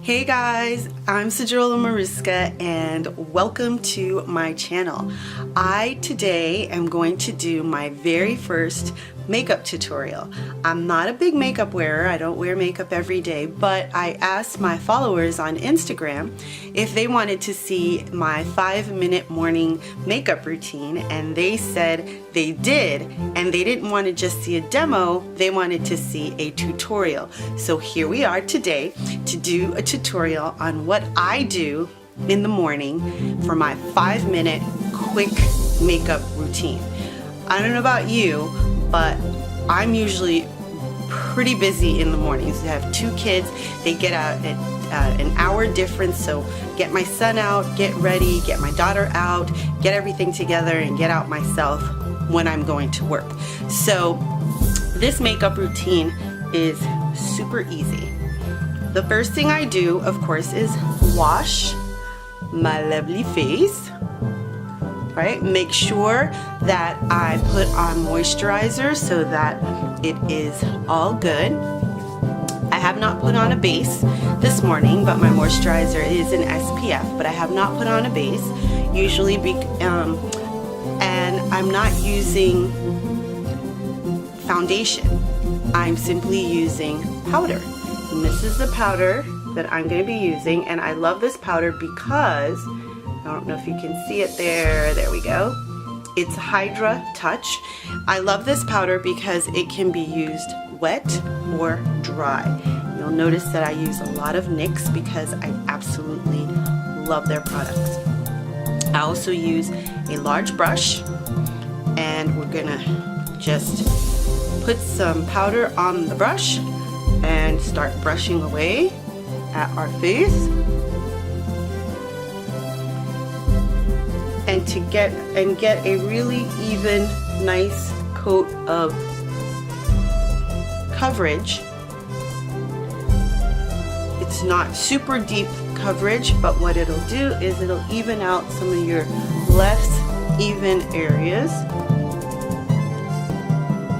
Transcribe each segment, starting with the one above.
Hey guys, I'm Sajola Mariska and welcome to my channel. I today am going to do my very first makeup tutorial. I'm not a big makeup wearer, I don't wear makeup every day, but I asked my followers on Instagram if they wanted to see my 5-minute morning makeup routine, and they said they did, and they didn't want to just see a demo, they wanted to see a tutorial. So here we are today to do a tutorial on what I do in the morning for my 5-minute quick makeup routine. I don't know about you, but I'm usually pretty busy in the mornings. I have 2 kids. They get out at an hour difference, so get my son out, get ready, get my daughter out, get everything together, and get out myself when I'm going to work. So this makeup routine is super easy. The first thing I do, of course, is wash my lovely face. Right? Make sure that I put on moisturizer so that it is all good. I have not put on a base this morning, but my moisturizer is an SPF, but I have not put on a base usually, and I'm not using foundation. I'm simply using powder. And this is the powder that I'm going to be using, and I love this powder because I don't know if you can see it there. There we go. It's Hydra Touch. I love this powder because it can be used wet or dry. You'll notice that I use a lot of NYX because I absolutely love their products. I also use a large brush, and we're gonna just put some powder on the brush and start brushing away at our face. And to get a really even, nice coat of coverage. It's not super deep coverage, but what it'll do is it'll even out some of your less even areas.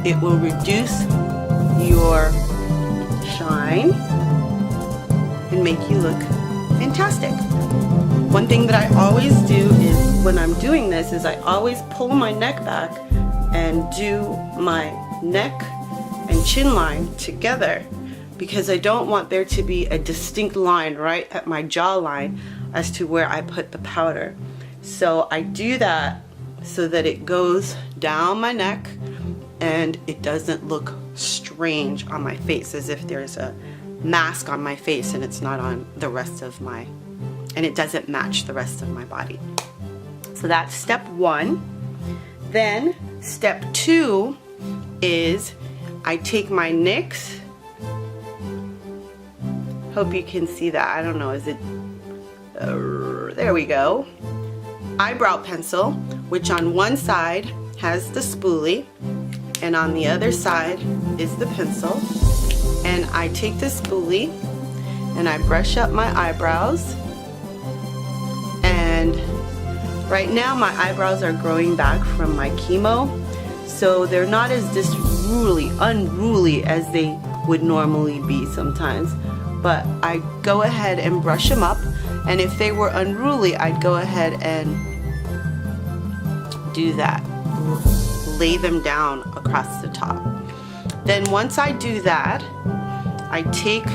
It will reduce your shine and make you look fantastic. One thing that I always do is when I'm doing this is I always pull my neck back and do my neck and chin line together, because I don't want there to be a distinct line right at my jawline as to where I put the powder. So I do that so that it goes down my neck and it doesn't look strange on my face, as if there's a mask on my face and it's not on the rest of my, and it doesn't match the rest of my body. So that's step 1. Then step 2 is I take my NYX, hope you can see that, I don't know, is it, there we go, eyebrow pencil, which on one side has the spoolie and on the other side is the pencil, and I take the spoolie and I brush up my eyebrows. And right now my eyebrows are growing back from my chemo, so they're not as unruly as they would normally be sometimes, but I go ahead and brush them up, and if they were unruly I'd go ahead and do that, lay them down across the top. Then once I do that, I take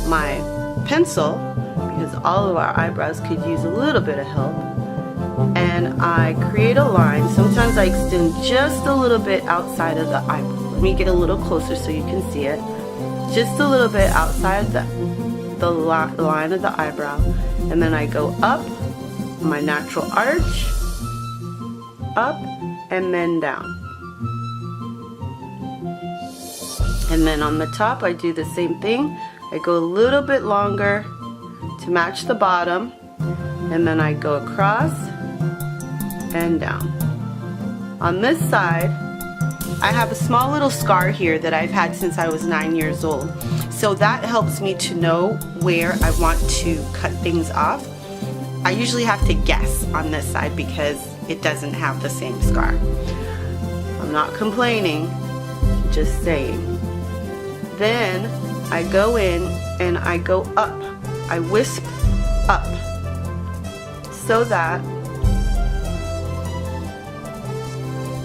my pencil, because all of our eyebrows could use a little bit of help, and I create a line. Sometimes I extend just a little bit outside of the eyebrow. Let me get a little closer so you can see it. Just a little bit outside the line of the eyebrow, and then I go up my natural arch, up and then down. And then on the top I do the same thing. I go a little bit longer to match the bottom, and then I go across and down. On this side, I have a small little scar here that I've had since I was 9 years old. So that helps me to know where I want to cut things off. I usually have to guess on this side because it doesn't have the same scar. I'm not complaining, just saying. Then I go in and I go up. I wisp up so that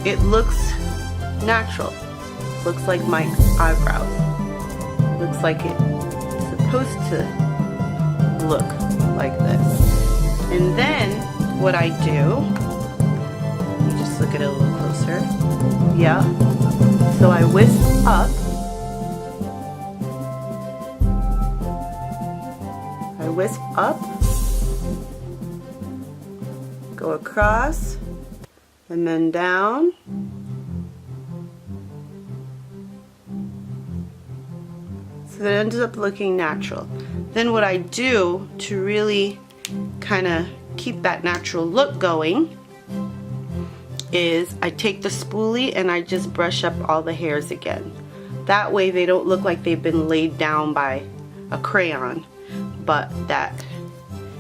it looks natural. Looks like my eyebrows. Looks like it's supposed to look like this. And then what I do, let me just look at it a little closer. Yeah. So I wisp up. I wisp up, go across, and then down. So that it ends up looking natural. Then what I do to really kind of keep that natural look going is I take the spoolie and I just brush up all the hairs again. That way they don't look like they've been laid down by a crayon, but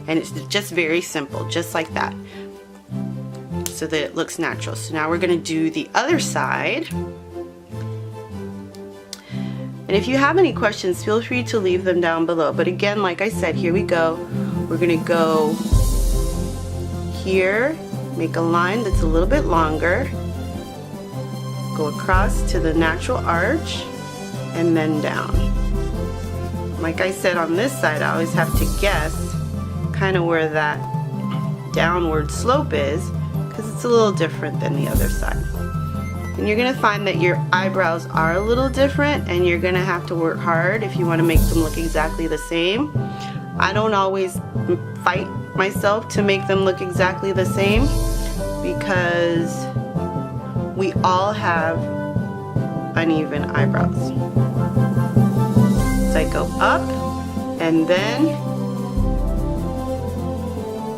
and it's just very simple, just like that, so that it looks natural. So now we're gonna do the other side. And if you have any questions, feel free to leave them down below. But again, like I said, here we go. We're gonna go here, make a line that's a little bit longer, go across to the natural arch, and then down. Like I said, on this side, I always have to guess kind of where that downward slope is, because it's a little different than the other side. And you're gonna find that your eyebrows are a little different, and you're gonna have to work hard if you want to make them look exactly the same. I don't always fight myself to make them look exactly the same, because we all have uneven eyebrows. So I go up and then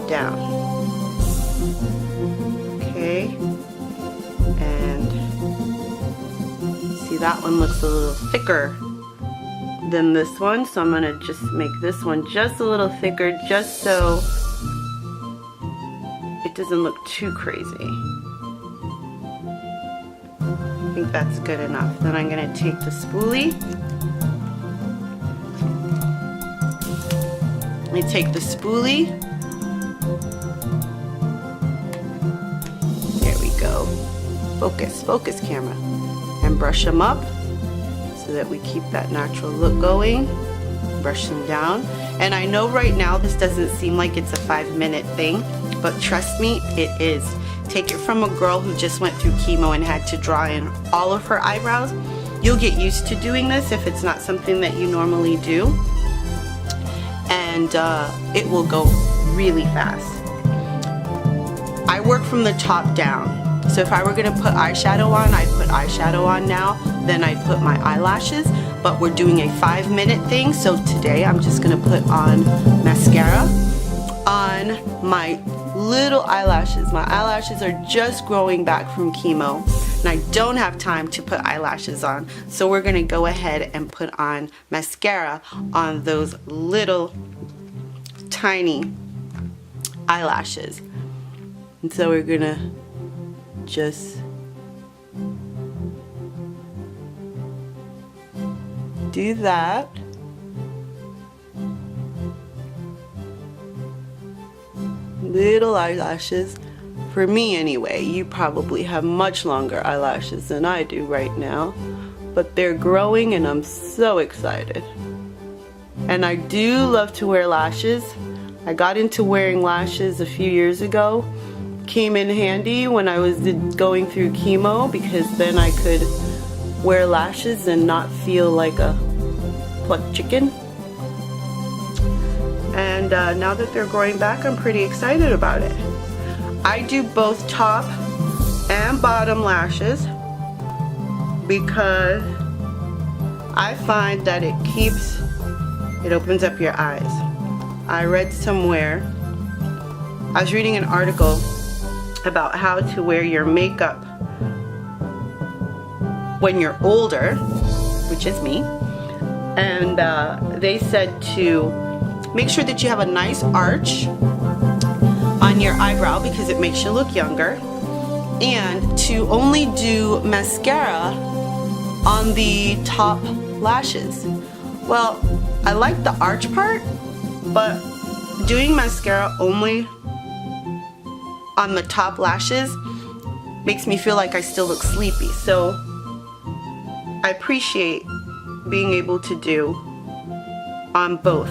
down. Okay, and see, that one looks a little thicker than this one, so I'm gonna just make this one just a little thicker, just so it doesn't look too crazy. I think that's good enough. Then I'm gonna take the spoolie. Let me take the spoolie. There we go. Focus, focus camera. And brush them up so that we keep that natural look going. Brush them down. And I know right now this doesn't seem like it's a 5-minute thing, but trust me, it is. Take it from a girl who just went through chemo and had to draw in all of her eyebrows. You'll get used to doing this if it's not something that you normally do. And it will go really fast. I work from the top down. So if I were gonna put eyeshadow on, I'd put eyeshadow on now, then I'd put my eyelashes, but we're doing a 5-minute thing, so today I'm just gonna put on mascara on my little eyelashes. My eyelashes are just growing back from chemo, and I don't have time to put eyelashes on, so we're gonna go ahead and put on mascara on those little tiny eyelashes. And so we're gonna just do that. Little eyelashes. For me anyway, you probably have much longer eyelashes than I do right now, but they're growing and I'm so excited. And I do love to wear lashes. I got into wearing lashes a few years ago. Came in handy when I was going through chemo, because then I could wear lashes and not feel like a plucked chicken. And now that they're growing back, I'm pretty excited about it. I do both top and bottom lashes because I find that it opens up your eyes. I read somewhere, I was reading an article about how to wear your makeup when you're older, which is me, and they said to make sure that you have a nice arch on your eyebrow because it makes you look younger, and to only do mascara on the top lashes. Well, I like the arch part, but doing mascara only on the top lashes makes me feel like I still look sleepy. So I appreciate being able to do on both.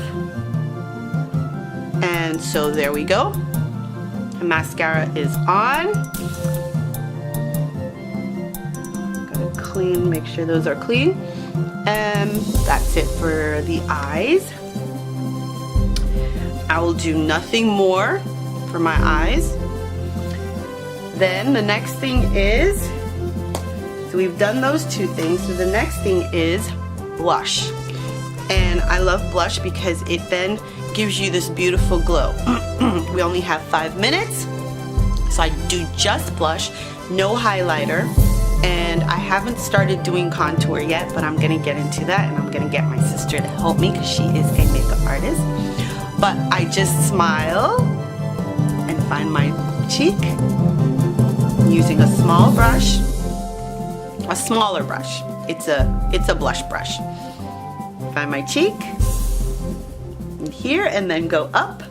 And so there we go. The mascara is on. Gotta clean, make sure those are clean. And that's it for the eyes. I will do nothing more for my eyes. Then the next thing is, so we've done those two things, so the next thing is blush. And I love blush because it then gives you this beautiful glow. We only have 5 minutes, so I do just blush, no highlighter, and I haven't started doing contour yet, but I'm gonna get into that, and I'm gonna get my sister to help me because she is a makeup artist. But I just smile and find my cheek using a small brush, a smaller brush. It's a blush brush. Find my cheek in here and then go up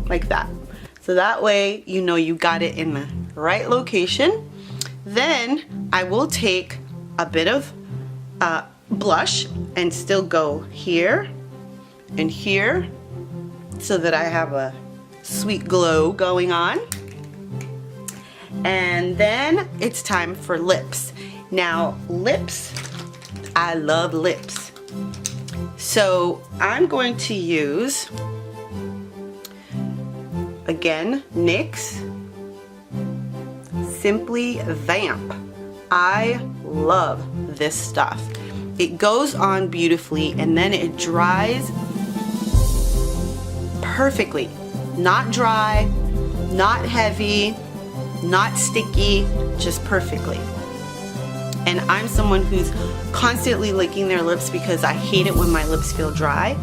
like that. So that way you know you got it in the right location. Then I will take a bit of blush and still go here and here so that I have a sweet glow going on. And then it's time for lips. Now lips, I love lips. So I'm going to use, again, NYX Simply Vamp. I love this stuff. It goes on beautifully and then it dries perfectly. Not dry, not heavy, not sticky, just perfectly. And I'm someone who's constantly licking their lips because I hate it when my lips feel dry.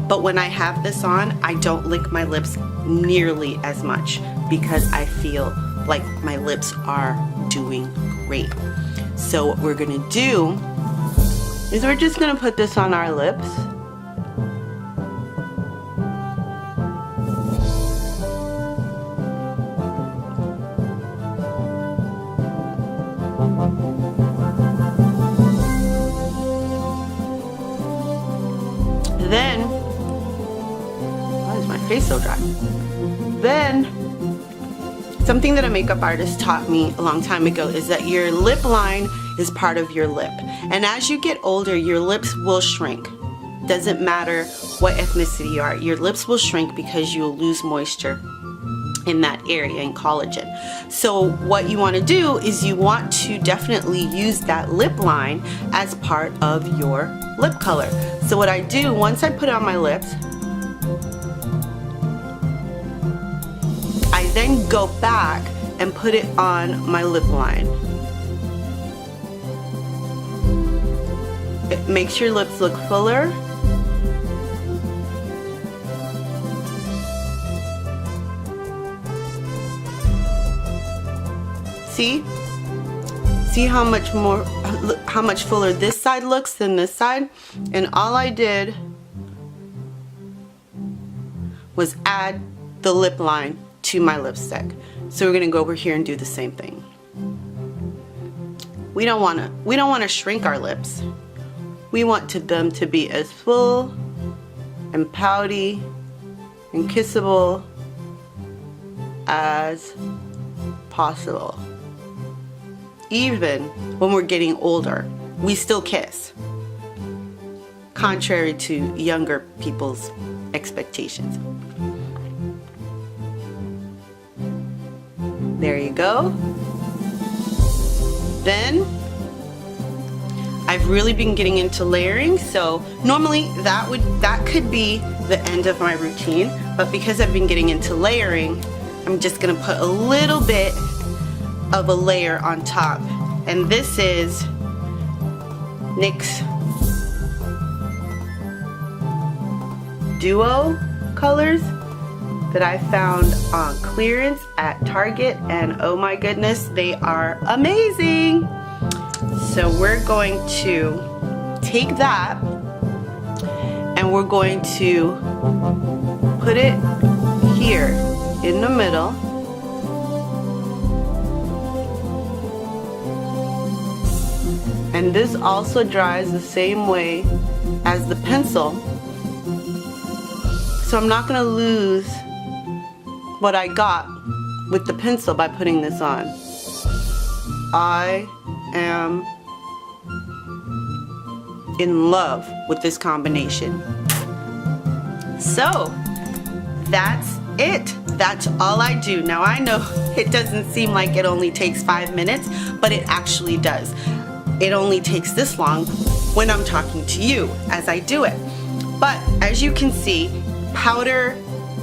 But when I have this on, I don't lick my lips nearly as much because I feel like my lips are doing great. So what we're gonna do is we're just gonna put this on our lips. Then, why is my face so dry? Then, something that a makeup artist taught me a long time ago is that your lip line is part of your lip. And as you get older, your lips will shrink. Doesn't matter what ethnicity you are, your lips will shrink because you'll lose moisture in that area and collagen. So what you want to do is you want to definitely use that lip line as part of your lip color. So what I do, once I put it on my lips, I then go back and put it on my lip line. It makes your lips look fuller. See? See how much more, how much fuller this side looks than this side? And all I did was add the lip line to my lipstick. So we're gonna go over here and do the same thing. We don't wanna shrink our lips. We want them to be as full and pouty and kissable as possible. Even when we're getting older, we still kiss, contrary to younger people's expectations. There you go. Then I've really been getting into layering, so normally that could be the end of my routine, but because I've been getting into layering, I'm just gonna put a little bit of a layer on top, and this is NYX Duo colors that I found on clearance at Target, and oh my goodness, they are amazing. So we're going to take that and we're going to put it here in the middle. And this also dries the same way as the pencil. So I'm not going to lose what I got with the pencil by putting this on. I am in love with this combination. So that's it. That's all I do. Now I know it doesn't seem like it only takes 5 minutes, but it actually does. It only takes this long when I'm talking to you as I do it. But as you can see, powder,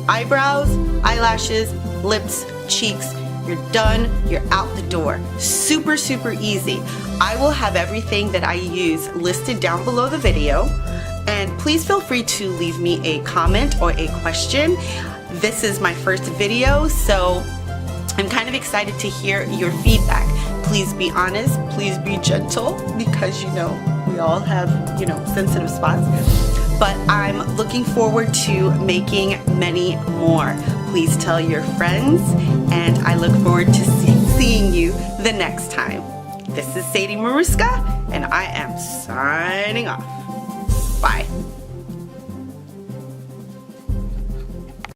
eyebrows, eyelashes, lips, cheeks, you're done, you're out the door. Super, super easy. I will have everything that I use listed down below the video, and please feel free to leave me a comment or a question. This is my first video, so I'm kind of excited to hear your feedback. Please be honest, please be gentle, because you know, we all have, you know, sensitive spots. But I'm looking forward to making many more. Please tell your friends, and I look forward to seeing you the next time. This is Sadie Maruska, and I am signing off. Bye.